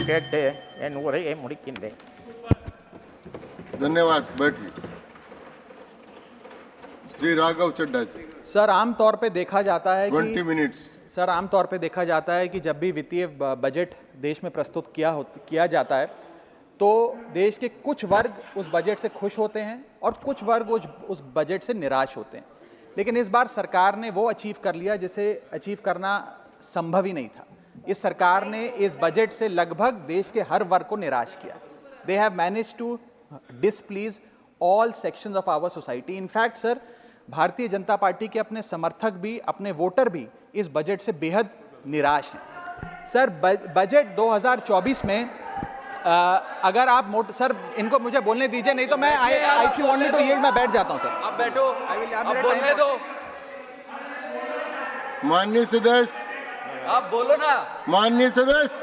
கேட்டு என் உரையை முடிக்கின்றேன். धन्यवाद. बैठिए. श्री राघव चड्ढा जी. सर आमतौर पे देखा जाता है 20 कि मिनट्स. सर आमतौर पे देखा जाता है कि जब भी वित्तीय बजट देश में प्रस्तुत किया जाता है तो देश के कुछ वर्ग उस बजट से खुश होते हैं और कुछ वर्ग उस बजट से निराश होते हैं। लेकिन इस बार सरकार ने वो अचीव कर लिया जिसे अचीव करना संभव ही नहीं था। इस सरकार ने इस बजट से लगभग देश के हर वर्ग को निराश किया। They have managed to displease all sections of our society. In fact sir Bharatiya Janata party के अपने समर्थक भी, अपने वोटर भी इस बजट से बेहद निराश हैं। सर बजट 2024 में अगर आप सर इनको मुझे बोलने दीजिए, नहीं तो मैं if you want me to yield मैं बैठ जाता हूं सर। आप बैठो, आप बोलने दो। माननीय सदस्य, आप बोलो ना। माननीय सदस्य,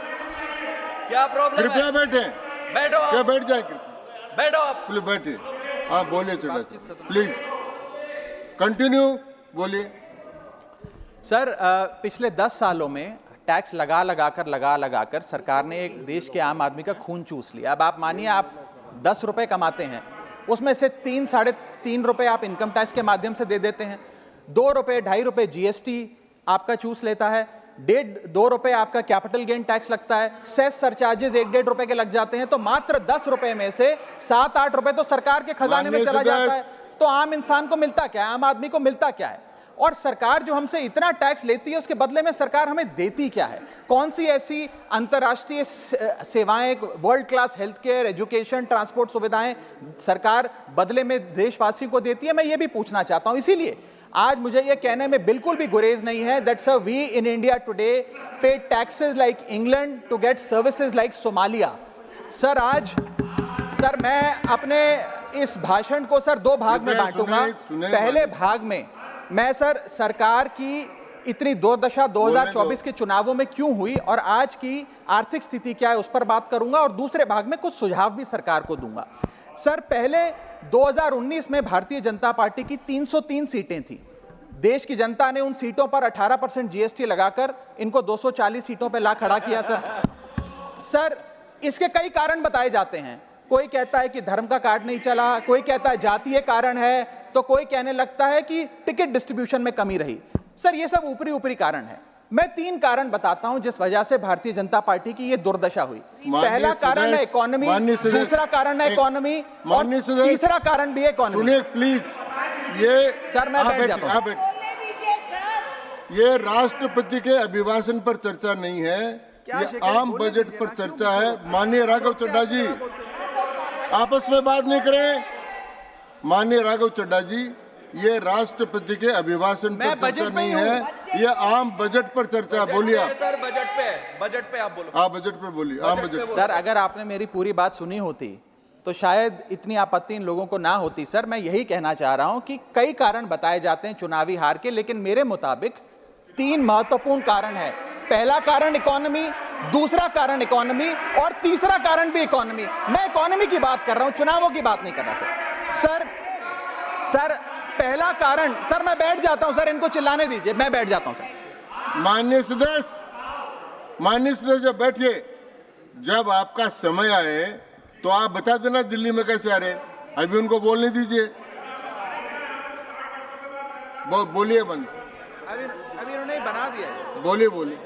क्या प्रॉब्लम है? कृपया बैठे. बैठो आप। क्या बैठ जाए? बैठो आप। प्लीज बैठिए. आप बोलिए चड्ढा जी, प्लीज कंटिन्यू बोलिए. सर पिछले 10 सालों में टैक्स लगा कर सरकार ने एक देश के आम आदमी का खून चूस लिया। अब आप मानिए आप 10 रुपए कमाते हैं, उसमें से 3 साढ़े 3 रुपए आप इनकम टैक्स के माध्यम से दे देते हैं, 2 रुपए 2.5 रुपए जीएसटी आपका चूस लेता है, 1.5-2 रुपए आपका कैपिटल गेन टैक्स लगता है, सेस सरचार्जेस 1-1.5 रुपए के लग जाते हैं, तो मात्र 10 रुपए में से 7-8 रुपए तो सरकार के खजाने में चला जाता है। तो आम इंसान को मिलता क्या है, आम आदमी को मिलता क्या है? और सरकार जो हमसे इतना टैक्स लेती है उसके बदले में सरकार हमें देती क्या है? कौन सी ऐसी अंतर्राष्ट्रीय सेवाएं, world class health care, education, transport सुविधाएं सरकार बदले में देशवासियों को देती है? मैं ये भी पूछना चाहता हूं। इसीलिए आज मुझे ये कहने में बिल्कुल भी गुरेज नहीं है that sir we in India today pay taxes like England to get services like Somalia. Sir आज सर मैं अपने इस भाषण को सर 2 भाग में बांटूंगा। पहले भाग में मैं सर सरकार की इतनी दुर्दशा 2024 के चुनावों में क्यों हुई और आज की आर्थिक स्थिति क्या है उस पर बात करूंगा, और दूसरे भाग में कुछ सुझाव भी सरकार को दूंगा। सर पहले 2019 में भारतीय जनता पार्टी की 303 सीटें थी। देश की जनता ने उन सीटों पर 18% जीएसटी लगाकर इनको 240 सीटों पर ला खड़ा किया। सर इसके कई कारण बताए जाते हैं। कोई कहता है कि धर्म का कार्ड नहीं चला, कोई कहता है जातीय कारण है, तो कोई कहने लगता है कि टिकट डिस्ट्रीब्यूशन में कमी रही। सर ये सब ऊपरी कारण है। मैं 3 कारण बताता हूं जिस वजह से भारतीय जनता पार्टी की ये दुर्दशा हुई। पहला कारण है इकोनॉमी, दूसरा कारण है इकोनॉमी, और तीसरा कारण भी है इकोनॉमी। सुनिए प्लीज, ये सर मैं बैठ जाता हूं। ये राष्ट्रपति के अभिभाषण पर चर्चा नहीं है, ये आम बजट पर चर्चा है। माननीय राघव चड्ढा जी आपस में बात नहीं करें। माननीय राघव चड्ढा जी, ये राष्ट्रपति के अभिभाषण पर चर्चा नहीं है, ये आम बजट पर चर्चा। बोलिए आप। सर बजट पे आप बोलो। आप बजट पर बोलिए, आम बजट। सर अगर आपने मेरी पूरी बात सुनी होती तो शायद इतनी आपत्ति इन लोगों को ना होती। सर मैं यही कहना चाह रहा हूं कि कई कारण बताए जाते हैं चुनावी हार के, लेकिन मेरे मुताबिक 3 महत्वपूर्ण कारण है। पहला कारण इकोनॉमी, दूसरा कारण इकोनॉमी, और तीसरा कारण भी इकोनॉमी। मैं इकोनॉमी की बात कर रहा हूं, चुनावों की बात नहीं कर रहा। सर पहला कारण, सर मैं बैठ जाता हूं, सर इनको चिल्लाने दीजिए, मैं बैठ जाता हूं सर। माननीय सदस्य बैठिए। जब आपका समय आए तो आप बता देना दिल्ली में कैसे आ रहे, अभी उनको बोलने दीजिए। बोलिए बंद। अभी उन्होंने बना दिया है। बोलिए।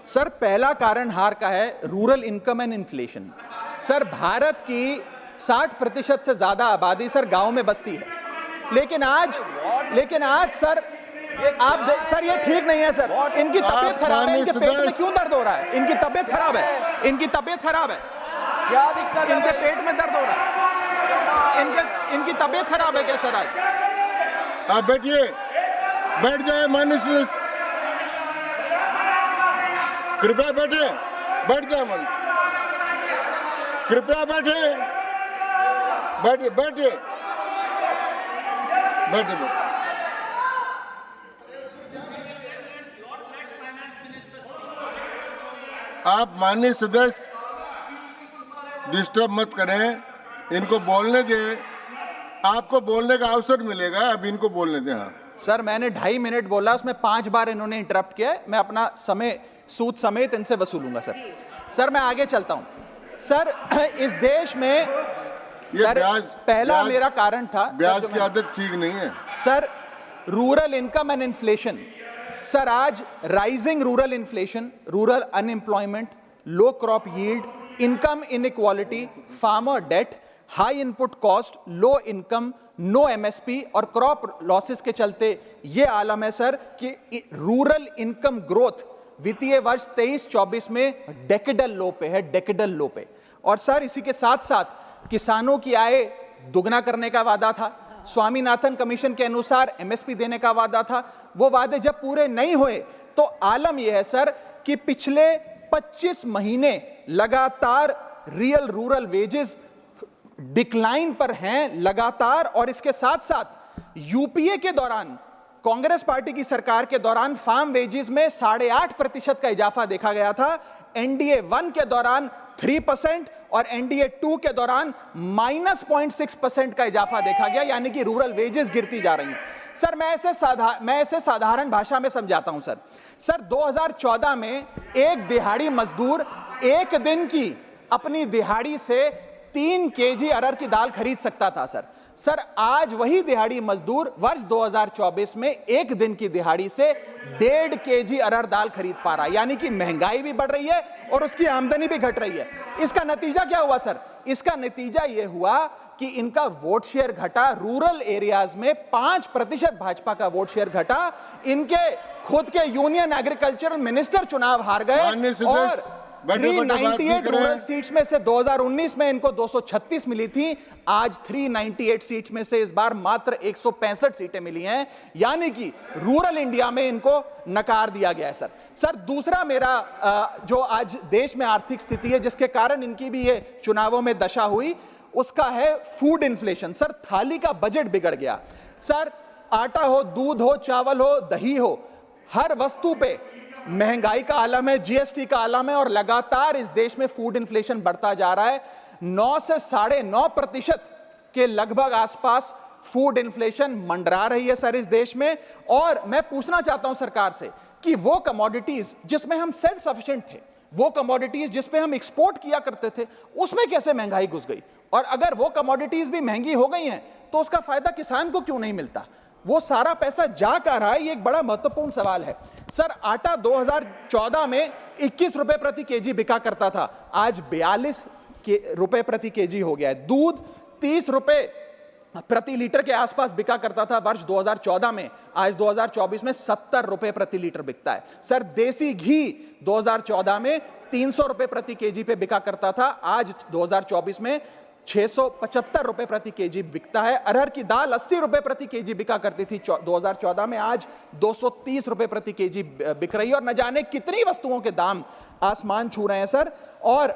सर पहला कारण हार का है rural income and inflation. Sir Bharat की 60% से ज्यादा आबादी सर गांव में बसती है, लेकिन आज सर सर ये ठीक नहीं है सर। इनकी तबीयत खराब है, इनके पेट में क्यों दर्द हो रहा है? इनकी तबीयत खराब है, इनकी तबीयत खराब है। क्या दिक्कत है? इनके पेट में दर्द हो रहा है, इनकी तबीयत खराब है क्या सर? आज आप बैठिए, बैठ जाए। माननीय सदस्य कृपया बैठे, बैठ जाए। मन कृपया बैठे, बैठिए। आप माननीय सदस्य डिस्टर्ब मत करें, इनको बोलने दें। आपको बोलने का अवसर मिलेगा, अभी इनको बोलने दें। हाँ सर मैंने 2.5 मिनट बोला, उसमें 5 बार इन्होंने इंटरप्ट किया है। मैं अपना समय सूद समेत इनसे वसूलूंगा सर। सर मैं आगे चलता हूं सर। इस देश में सर पहला मेरा कारण था, ब्याज की आदत ठीक नहीं है sir, rural income and inflation. Sir आज rising rural inflation, rural unemployment, low crop yield, income inequality, farmer debt, high input cost, low income, no MSP और क्रॉप लॉसेस के चलते यह आलम है सर कि रूरल इनकम ग्रोथ वित्तीय वर्ष 23-24 में डेकेडल लो पे है, डेकेडल लो पे। और सर इसी के साथ साथ किसानों की आय दुगना करने का वादा था, स्वामीनाथन कमीशन के अनुसार एमएसपी देने का वादा था, वो वादे जब पूरे नहीं हुए तो आलम यह है सर कि पिछले 25 महीने लगातार रियल रूरल वेजेस डिक्लाइन पर हैं लगातार। और इसके साथ साथ यूपीए के दौरान, कांग्रेस पार्टी की सरकार के दौरान फार्म वेजेस में 8.5% का इजाफा देखा गया था। एनडीए 1 के दौरान 3% और एनडीए 2 के दौरान -0.6% का इजाफा देखा गया, यानी कि रूरल वेजेस गिरती जा रही हैं। सर मैं ऐसे साधारण भाषा में समझाता हूं सर। सर 2014 में एक दिहाड़ी मजदूर एक दिन की अपनी दिहाड़ी से 3 केजी अरहर की दाल खरीद सकता था सर। सर आज वही दिहाड़ी मजदूर वर्ष 2024 में एक दिन की दिहाड़ी से 1.5 केजी अरहर दाल खरीद पा रहा है, यानी कि महंगाई भी बढ़ रही है और उसकी आमदनी भी घट रही है। इसका नतीजा क्या हुआ सर? इसका नतीजा यह हुआ कि इनका वोट शेयर घटा, रूरल एरियाज में 5% भाजपा का वोट शेयर घटा, इनके खुद के यूनियन एग्रीकल्चरल मिनिस्टर चुनाव हार गए और 398 रूरल सीट्स में से 2019 में इनको 236 मिली थी, आज 398 सीट्स में से इस बार मात्र 165 सीटें मिली हैं, यानी कि रूरल इंडिया में इनको नकार दिया गया है सर। सर दूसरा मेरा जो आज देश में आर्थिक स्थिति है जिसके कारण इनकी भी ये चुनावों में दशा हुई, उसका है फूड इन्फ्लेशन। सर थाली का बजट बिगड़ गया सर, आटा हो, दूध हो, चावल हो, दही हो, हर वस्तु पे महंगाई का आलम है, जीएसटी का आलम है और लगातार इस देश में फूड इन्फ्लेशन बढ़ता जा रहा है। 9 से 9.5% के लगभग आसपास फूड इन्फ्लेशन मंडरा रही है सर इस देश में। और मैं पूछना चाहता हूं सरकार से कि वो कमोडिटीज जिसमें हम सेल्फ सफिशिएंट थे, वो कमोडिटीज जिसमें हम एक्सपोर्ट किया करते थे, उसमें कैसे महंगाई घुस गई? और अगर वो कमोडिटीज भी महंगी हो गई हैं तो उसका फायदा किसान को क्यों नहीं मिलता? वो सारा पैसा जा कहां रहा है? ये एक बड़ा महत्वपूर्ण सवाल है सर। आटा 2014 में 21 रुपए प्रति केजी बिका करता था, आज 42 रुपए प्रति केजी हो गया है। दूध 30 रुपए प्रति लीटर के आसपास बिका करता था वर्ष 2014 में, आज 2024 में 70 रुपए प्रति लीटर बिकता है सर। देसी घी 2014 में 300 रुपए प्रति केजी पे बिका करता था, आज 2024 में 675 रुपए प्रति केजी बिकता है। अरहर की दाल 80 रुपए प्रति केजी बिका करती थी 2014 में, आज 230 रुपए प्रति केजी बिक रही है और न जाने कितनी वस्तुओं के दाम आसमान छू रहे हैं सर। और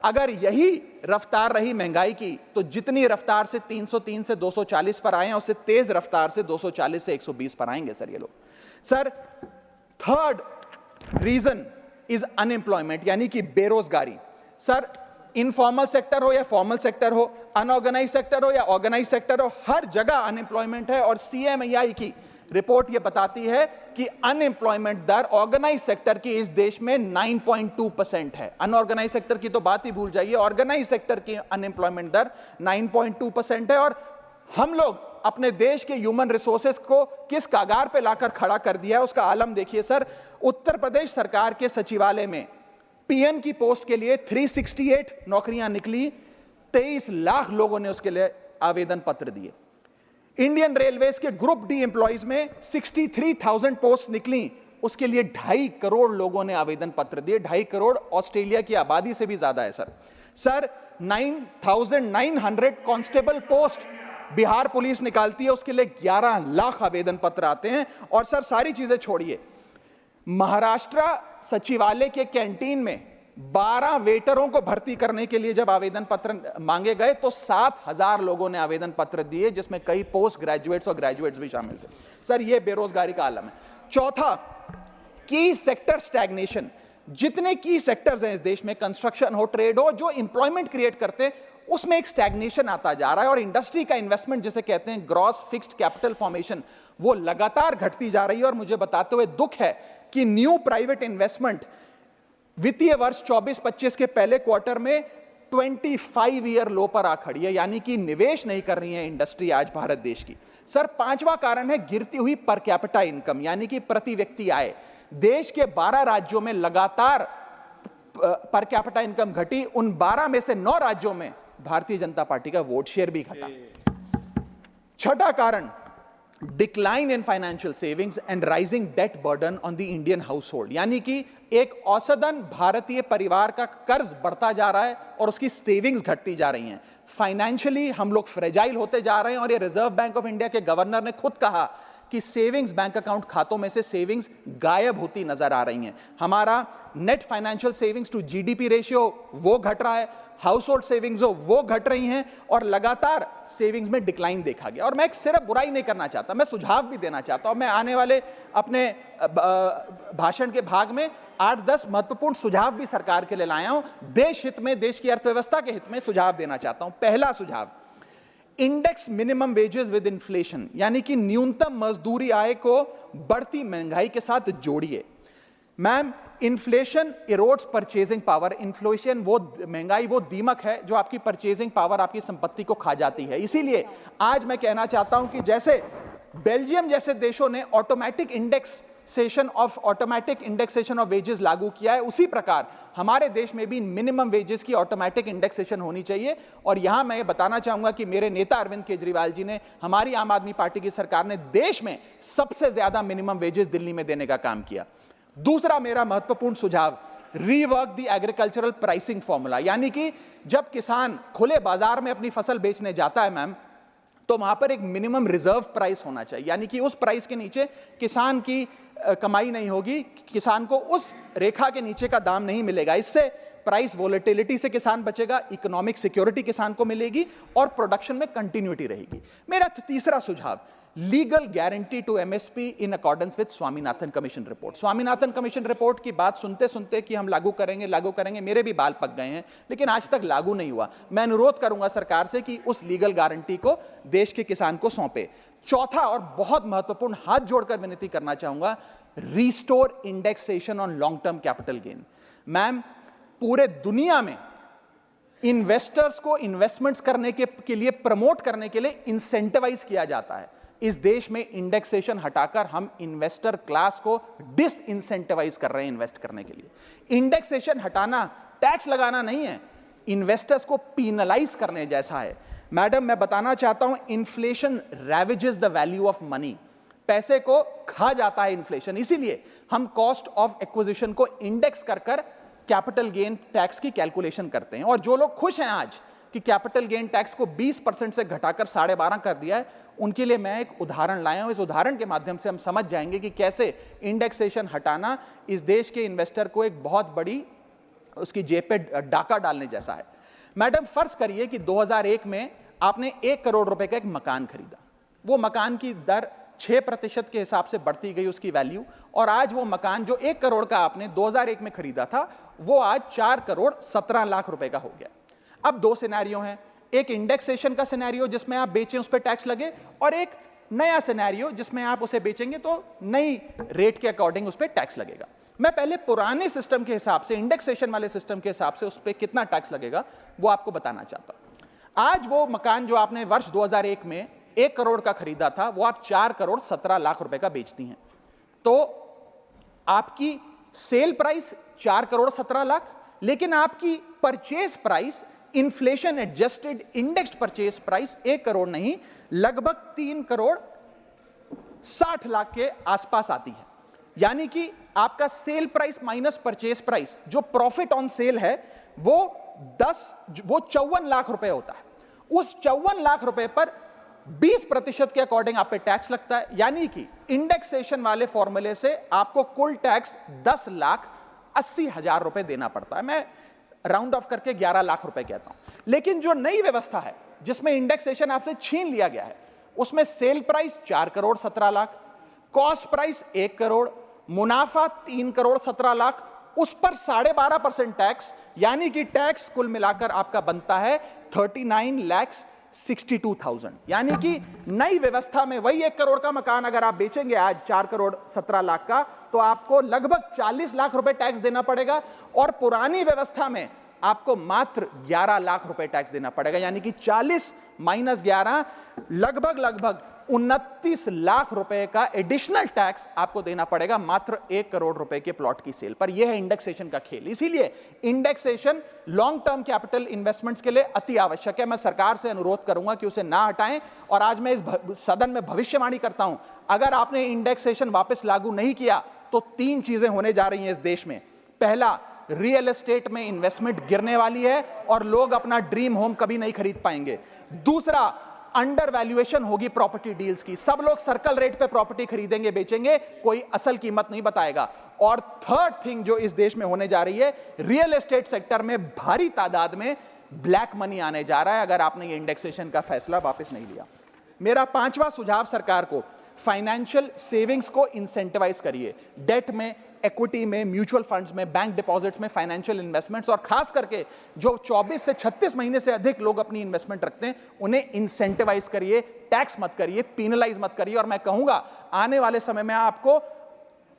अगर यही रफ्तार रही महंगाई की तो जितनी रफ्तार से 303 से 240 पर आए हैं उससे तेज रफ्तार से 240 से 120 पर आएंगे सर ये लोग। Sir third reason is unemployment, यानी कि बेरोजगारी। सर इनफॉर्मल सेक्टर हो या फॉर्मल सेक्टर हो, अनऑर्गेनाइज सेक्टर हो या ऑर्गेनाइज सेक्टर हो, हर जगह अनएम्प्लॉयमेंट है। और सीएमआई की रिपोर्ट यह बताती है कि अनएम्प्लॉयमेंट दर ऑर्गेनाइज सेक्टर की इस देश में 9.2% है। अनऑर्गेनाइज सेक्टर की तो बात ही भूल जाइए, ऑर्गेनाइज सेक्टर की अनएम्प्लॉयमेंट दर 9.2% है। और हम लोग अपने देश के ह्यूमन रिसोर्सेस को किस कागार पे लाकर खड़ा कर दिया है उसका आलम देखिए सर। उत्तर प्रदेश सरकार के सचिवालय में पीएन की पोस्ट के लिए 368 नौकरियां निकली, 23 लाख लोगों ने उसके लिए आवेदन पत्र दिए। इंडियन रेलवेज के ग्रुप डी एम्प्लॉइज में 63,000 पोस्ट निकली, उसके लिए 2.5 करोड़ लोगों ने आवेदन पत्र दिए। 2.5 करोड़ ऑस्ट्रेलिया की आबादी से भी ज्यादा है sir. Sir 9,900 constable post Bihar police निकालती है, उसके लिए 11 लाख आवेदन पत्र आते हैं। और सर सारी चीजें छोड़िए, महाराष्ट्र सचिवालय के कैंटीन में 12 वेटरों को भर्ती करने के लिए जब आवेदन पत्र मांगे गए तो 7,000 लोगों ने आवेदन पत्र दिए, जिसमें कई पोस्ट ग्रेजुएट्स और ग्रेजुएट्स भी शामिल थे। सर यह बेरोजगारी का आलम है। चौथा, की सेक्टर स्टैग्नेशन। जितने की सेक्टर्स हैं इस देश में, कंस्ट्रक्शन हो, ट्रेड हो, जो इंप्लॉयमेंट क्रिएट करते उसमें एक स्टैग्नेशन आता जा रहा है। और इंडस्ट्री का इन्वेस्टमेंट जिसे कहते हैं ग्रॉस फिक्स्ड कैपिटल फॉर्मेशन, वो लगातार घटती जा रही है। और मुझे बताते हुए दुख है कि न्यू प्राइवेट इन्वेस्टमेंट वित्तीय वर्ष 24-25 के पहले क्वार्टर में 25 ईयर लो पर आ खड़ी है, यानी कि निवेश नहीं कर रही है इंडस्ट्री आज भारत देश की। सर, पांचवा कारण है गिरती हुई पर कैपिटा इनकम, यानी कि प्रति व्यक्ति आय। देश के 12 राज्यों में लगातार पर कैपिटा इनकम घटी, उन 12 में से 9 राज्यों में भारतीय जनता पार्टी का वोट शेयर भी घटा। छठा कारण, decline in financial savings and rising debt burden on the Indian household, यानी कि एक औसतन भारतीय परिवार का कर्ज बढ़ता जा रहा है और उसकी सेविंग्स घटती जा रही हैं। फाइनेंशियली हम लोग फ्रेजाइल होते जा रहे हैं, और ये रिजर्व बैंक ऑफ इंडिया के गवर्नर ने खुद कहा कि सेविंग्स बैंक अकाउंट खातों में से सेविंग्स गायब होती नजर आ रही हैं। हमारा net financial savings to GDP ratio वो घट रहा है, हाउस होल्ड सेविंग्स वो घट रही हैं, और लगातार सेविंग्स में डिक्लाइन देखा गया। और मैं एक सिर्फ बुराई नहीं करना चाहता, मैं सुझाव भी देना चाहता हूं। मैं आने वाले अपने भाषण के भाग में 8-10 महत्वपूर्ण सुझाव भी सरकार के लिए लाया हूं। देश हित में, देश की अर्थव्यवस्था के हित में सुझाव देना चाहता हूं। पहला सुझाव, index minimum wages with inflation, यानी कि न्यूनतम मजदूरी आय को बढ़ती महंगाई के साथ जोड़िए। Ma'am, inflation erodes purchasing power. Inflation वो महंगाई वो दीमक है जो आपकी परचेजिंग पावर, आपकी संपत्ति को खा जाती है। इसीलिए आज मैं कहना चाहता हूं कि जैसे बेल्जियम जैसे देशों ने ऑटोमेटिक इंडेक्सेशन ऑफ वेजेस लागू किया है, उसी प्रकार हमारे देश में भी मिनिमम वेजेस की ऑटोमेटिक इंडेक्सेशन होनी चाहिए। और यहां मैं ये बताना चाहूंगा कि मेरे नेता अरविंद केजरीवाल जी ने, हमारी आम आदमी पार्टी की सरकार ने देश में सबसे ज्यादा मिनिमम वेजेस दिल्ली में देने का काम किया। दूसरा मेरा महत्वपूर्ण सुझाव, rework the agricultural pricing formula, यानी कि जब किसान खुले बाजार में अपनी फसल बेचने जाता है मैम, तो वहां पर एक मिनिमम रिजर्व प्राइस होना चाहिए, यानी कि उस प्राइस के नीचे किसान की कमाई नहीं होगी, किसान को उस रेखा के नीचे का दाम नहीं मिलेगा। इससे प्राइस वोलेटिलिटी से किसान बचेगा, इकोनॉमिक सिक्योरिटी किसान को मिलेगी और प्रोडक्शन में कंटिन्यूटी रहेगी। मेरा तीसरा सुझाव, legal guarantee to MSP in accordance with Swaminathan commission report. Swaminathan commission report की बात सुनते सुनते कि हम लागू करेंगे, मेरे भी बाल पक गए हैं, लेकिन आज तक लागू नहीं हुआ। मैं अनुरोध करूंगा सरकार से कि उस लीगल गारंटी को देश के किसान को सौंपे। चौथा और बहुत महत्वपूर्ण, हाथ जोड़कर विनती करना चाहूंगा, restore indexation on long term capital gain. Ma'am, पूरे दुनिया में इन्वेस्टर्स को इन्वेस्टमेंट्स करने के लिए प्रमोट करने के लिए इंसेंटिवाइज किया जाता है। इस देश में इंडेक्सेशन हटाकर हम इन्वेस्टर क्लास को डिसइंसेंटिवाइज कर रहे हैं इन्वेस्ट करने के लिए। इंडेक्सेशन हटाना टैक्स लगाना नहीं है, इन्वेस्टर्स को पीनलाइज करने जैसा है। मैडम, मैं बताना चाहता हूं, inflation ravages the value of money. पैसे को खा जाता है इन्फ्लेशन, इसीलिए हम कॉस्ट ऑफ एक्विजिशन को इंडेक्स कर कैपिटल गेन टैक्स की कैलकुलेशन करते हैं। और जो लोग खुश हैं आज कि कैपिटल गेन टैक्स को 20% से घटाकर 12.5 कर दिया है, उनके लिए मैं एक उदाहरण लाया हूं। इस उदाहरण के माध्यम से हम समझ जाएंगे कि कैसे इंडेक्सेशन हटाना इस देश के इन्वेस्टर को एक बहुत बड़ी उसकी जेब पे डाका डालने जैसा है। मैडम, फर्ज करिए कि 2001 में आपने 1 करोड़ रुपए का एक मकान खरीदा। वो मकान की दर 6% के हिसाब से बढ़ती गई उसकी वैल्यू, और आज वो मकान जो 1 करोड़ का आपने 2001 में खरीदा था, वो आज 4 करोड़ 17 लाख रुपए का हो गया। अब 2 सिनेरियो हैं, एक इंडेक्सेशन का सिनेरियो जिसमें आप बेचें उस पर टैक्स लगे, और एक नया सिनेरियो जिसमें आप उसे बेचेंगे तो नई रेट के अकॉर्डिंग उस पर टैक्स लगेगा। मैं पहले पुराने सिस्टम के हिसाब से, इंडेक्सेशन वाले सिस्टम के हिसाब से उस पर कितना टैक्स लगेगा वो आपको बताना चाहता हूं। आज वो मकान जो आपने वर्ष 2001 में 1 करोड़ का खरीदा था, वो आप 4 करोड़ 17 लाख रुपए का बेचती हैं, तो आपकी सेल प्राइस 4 करोड़ 17 लाख, लेकिन आपकी purchase price, inflation adjusted indexed purchase price 1 crore नहीं, लगभग 3 करोड़ 60 लाख के आसपास आती है। यानी कि आपका sale price minus purchase price, जो प्रॉफिट ऑन सेल है, वो 54 लाख रुपए होता है। उस 54 लाख रुपए पर 20% के अकॉर्डिंग आप पे टैक्स लगता है। यानी कि इंडेक्सेशन वाले फॉर्मूले से आपको कुल टैक्स 10,80,000 रुपए देना पड़ता है। मैं राउंड ऑफ करके 11 लाख रुपए कहता हूं। लेकिन जो नई व्यवस्था है जिसमें इंडेक्सेशन आपसे छीन लिया गया है, उसमें sale price 4 crore 17 lakh, cost price 1 crore, मुनाफा 3 करोड़ 17 लाख, उस पर 12.5% टैक्स, यानी कि टैक्स कुल मिलाकर आपका बनता है 39 लाख 62,000। यानी कि नई व्यवस्था में वही 1 करोड़ का मकान अगर आप बेचेंगे आज 4 करोड़ 17 लाख का, तो आपको लगभग 40 लाख रुपए टैक्स देना पड़ेगा, और पुरानी व्यवस्था में आपको मात्र 11 लाख रुपए टैक्स देना पड़ेगा। यानी कि 40 माइनस 11 लगभग 29 लाख रुपए का एडिशनल टैक्स आपको देना पड़ेगा मात्र 1 करोड़ रुपए के प्लॉट की सेल पर। यह है इंडेक्सेशन का खेल। इसीलिए indexation long term capital investments के लिए अति आवश्यक है। मैं सरकार से अनुरोध करूंगा कि उसे ना हटाएं, और आज मैं इस सदन में भविष्यवाणी करता हूं, अगर आपने इंडेक्सेशन वापस लागू नहीं किया तो 3 चीजें होने जा रही हैं इस देश में। पहला, रियल एस्टेट में इन्वेस्टमेंट गिरने वाली है और लोग अपना ड्रीम होम कभी नहीं खरीद पाएंगे। दूसरा, अंडर वैल्यूएशन होगी प्रॉपर्टी डील्स की, सब लोग सर्कल रेट पे प्रॉपर्टी खरीदेंगे बेचेंगे, कोई असल कीमत नहीं बताएगा। और थर्ड थिंग जो इस देश में होने जा रही है, रियल एस्टेट सेक्टर में भारी तादाद में ब्लैक मनी आने जा रहा है अगर आपने ये इंडेक्सेशन का फैसला वापस नहीं लिया। मेरा 5वां सुझाव सरकार को, फाइनेंशियल सेविंग्स को इंसेंटिवाइज करिए। डेट में, इक्विटी में, म्यूचुअल फंड्स में, बैंक डिपॉजिट्स में फाइनेंशियल इन्वेस्टमेंट्स, और खास करके जो 24 से 36 महीने से अधिक लोग अपनी इन्वेस्टमेंट रखते हैं उन्हें इंसेंटिवाइज करिए, टैक्स मत करिए, पेनलाइज मत करिए। और मैं कहूंगा आने वाले समय में आपको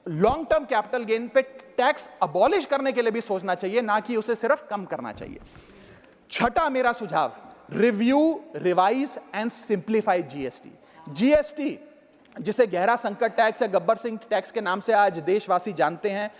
लॉन्ग टर्म कैपिटल गेन पे टैक्स अबॉलिश करने के लिए भी सोचना चाहिए, ना कि उसे सिर्फ कम करना चाहिए। छठा मेरा सुझाव, review, revise and simplify GST. GST जिसे गहरा संकट टैक्स या गब्बर सिंह टैक्स के नाम से आज देशवासी जानते हैं,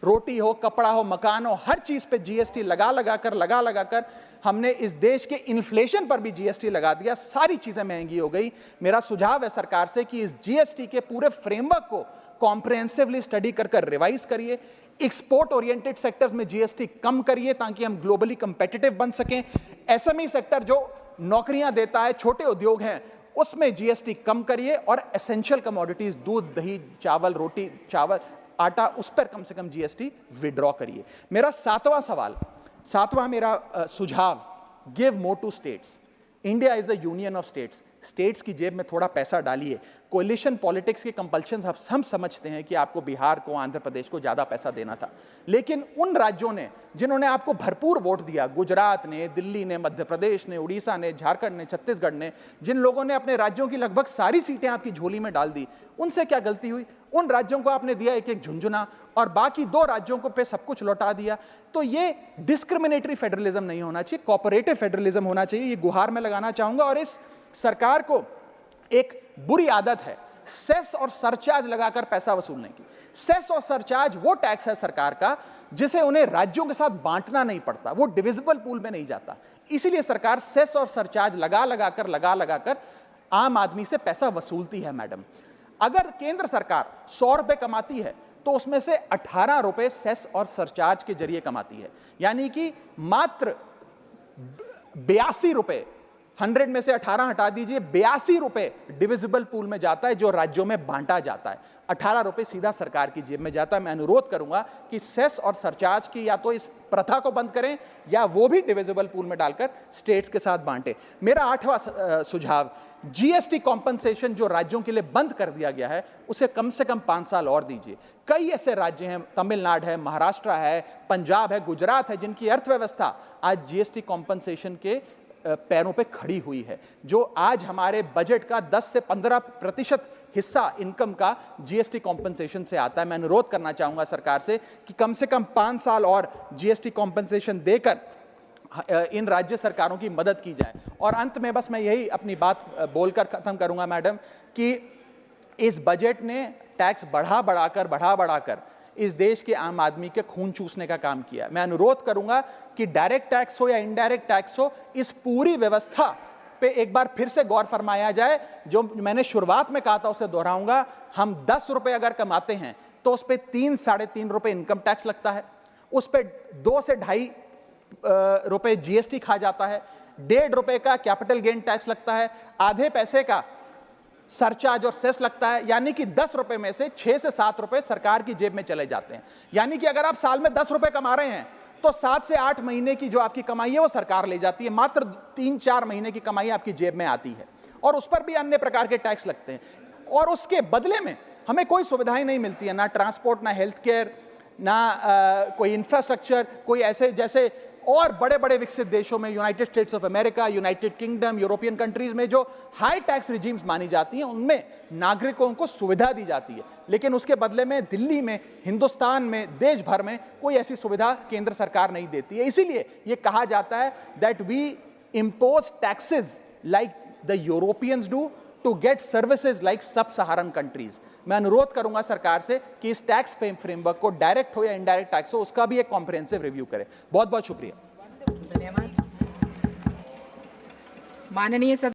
रोटी हो, कपड़ा हो, मकान हो, हर चीज पे जीएसटी लगा लगा कर हमने इस देश के इन्फ्लेशन पर भी जीएसटी लगा दिया, सारी चीजें महंगी हो गई। मेरा सुझाव है सरकार से कि इस जीएसटी के पूरे फ्रेमवर्क को कॉम्प्रिहेंसिवली स्टडी कर रिवाइज करिए। एक्सपोर्ट ओरिएंटेड सेक्टर्स में जीएसटी कम करिए ताकि हम ग्लोबली कंपेटिटिव बन सकें। एसएमई सेक्टर जो नौकरियां देता है, छोटे उद्योग हैं, उसमें जीएसटी कम करिए। और एसेंशियल कमोडिटीज, दूध, दही, चावल, रोटी, चावल, आटा, उस पर कम से कम जीएसटी विड्रॉ करिए। मेरा 7वां मेरा सुझाव, give more to states. India is a union of states. States की जेब में थोड़ा पैसा डालिए। कोलिशन पॉलिटिक्स के कंपल्शन हम समझते हैं कि आपको बिहार को, आंध्र प्रदेश को ज्यादा पैसा देना था, लेकिन उन राज्यों ने जिन्होंने आपको भरपूर वोट दिया, गुजरात ने, दिल्ली ने, मध्य प्रदेश ने, उड़ीसा ने, झारखंड ने, छत्तीसगढ़ ने, जिन लोगों ने अपने राज्यों की लगभग सारी सीटें आपकी झोली में डाल दी, उनसे क्या गलती हुई? उन राज्यों को आपने दिया एक एक झुंझुना और बाकी 2 राज्यों को पे सब कुछ लौटा दिया। तो ये डिस्क्रिमिनेटरी फेडरलिज्म नहीं होना चाहिए, कोऑपरेटिव फेडरलिज्म होना चाहिए। ये गुहार में लगाना चाहूंगा। और इस सरकार को एक बुरी आदत है सेस और सरचार्ज लगाकर पैसा वसूलने की। सेस और सरचार्ज वो टैक्स है सरकार का जिसे उन्हें राज्यों के साथ बांटना नहीं पड़ता, वो डिविजिबल पूल में नहीं जाता। इसीलिए सरकार सेस और सरचार्ज लगा लगाकर आम आदमी से पैसा वसूलती है। मैडम, अगर केंद्र सरकार 100 रुपए कमाती है तो उसमें से 18 रुपए सेस और सरचार्ज के जरिए कमाती है, यानी कि मात्र 82 रुपए, 100 में से 18 हटा दीजिए, 82 रुपए डिविजिबल पूल में जाता है जो राज्यों में बांटा जाता है। 18 रुपए सीधा सरकार की जेब में जाता है। मैं अनुरोध करूंगा कि सेस और सरचार्ज की या तो इस प्रथा को बंद करें या वो भी डिविजिबल पूल में डालकर स्टेट्स के साथ बांटे। मेरा 8वां सुझाव, जीएसटी कॉम्पनसेशन जो राज्यों के लिए बंद कर दिया गया है उसे कम से कम 5 साल और दीजिए। कई ऐसे राज्य हैं, तमिलनाडु है, महाराष्ट्र है, पंजाब है, गुजरात है, जिनकी अर्थव्यवस्था आज जीएसटी कॉम्पनसेशन के पैरों पे खड़ी हुई है, जो आज हमारे बजट का 10 से 15% हिस्सा इनकम का जीएसटी कॉम्पनसेशन से आता है। मैं अनुरोध करना चाहूंगा सरकार से कि कम से कम 5 साल और जीएसटी कॉम्पनसेशन देकर इन राज्य सरकारों की मदद की जाए। और अंत में बस मैं यही अपनी बात बोलकर खत्म करूंगा मैडम, कि इस बजट ने टैक्स बढ़ा बढ़ाकर इस देश के आम आदमी के खून चूसने का काम किया। मैं अनुरोध करूंगा कि डायरेक्ट टैक्स हो या इनडायरेक्ट टैक्स हो, इस पूरी व्यवस्था पे एक बार फिर से गौर फरमाया जाए। जो मैंने शुरुआत में कहा था उसे दोहराऊंगा, हम 10 रुपए अगर कमाते हैं तो उस पे 3-3.5 रुपए इनकम टैक्स लगता है, उस पे 2 से 2.5 रुपए जीएसटी खा जाता है, 1.5 रुपए का कैपिटल गेन टैक्स लगता है, आधे पैसे का सरचार्ज और सेस लगता है, यानी कि 10 रुपए में से 6 से 7 रुपए सरकार की जेब में चले जाते हैं। यानी कि अगर आप साल में 10 रुपए कमा रहे हैं तो 7 से 8 महीने की जो आपकी कमाई है वो सरकार ले जाती है, मात्र 3-4 महीने की कमाई आपकी जेब में आती है, और उस पर भी अन्य प्रकार के टैक्स लगते हैं। और उसके बदले में हमें कोई सुविधाएं नहीं मिलती है, ना ट्रांसपोर्ट, ना हेल्थ केयर, ना कोई इंफ्रास्ट्रक्चर, कोई ऐसे जैसे और बड़े बड़े विकसित देशों में, United states of America, United kingdom, European countries में जो हाई टैक्स रिजीम्स मानी जाती हैं, उनमें नागरिकों को सुविधा दी जाती है, लेकिन उसके बदले में दिल्ली में, हिंदुस्तान में, देश भर में कोई ऐसी सुविधा केंद्र सरकार नहीं देती है। इसीलिए यह कहा जाता है that we impose taxes like the Europeans do to get services like sub-Saharan countries। मैं अनुरोध करूंगा सरकार से कि इस टैक्स फ्रेमवर्क को डायरेक्ट हो या इनडायरेक्ट टैक्स हो, उसका भी एक कॉम्प्रिहेंसिव रिव्यू करें। बहुत बहुत शुक्रिया। धन्यवाद। माननीय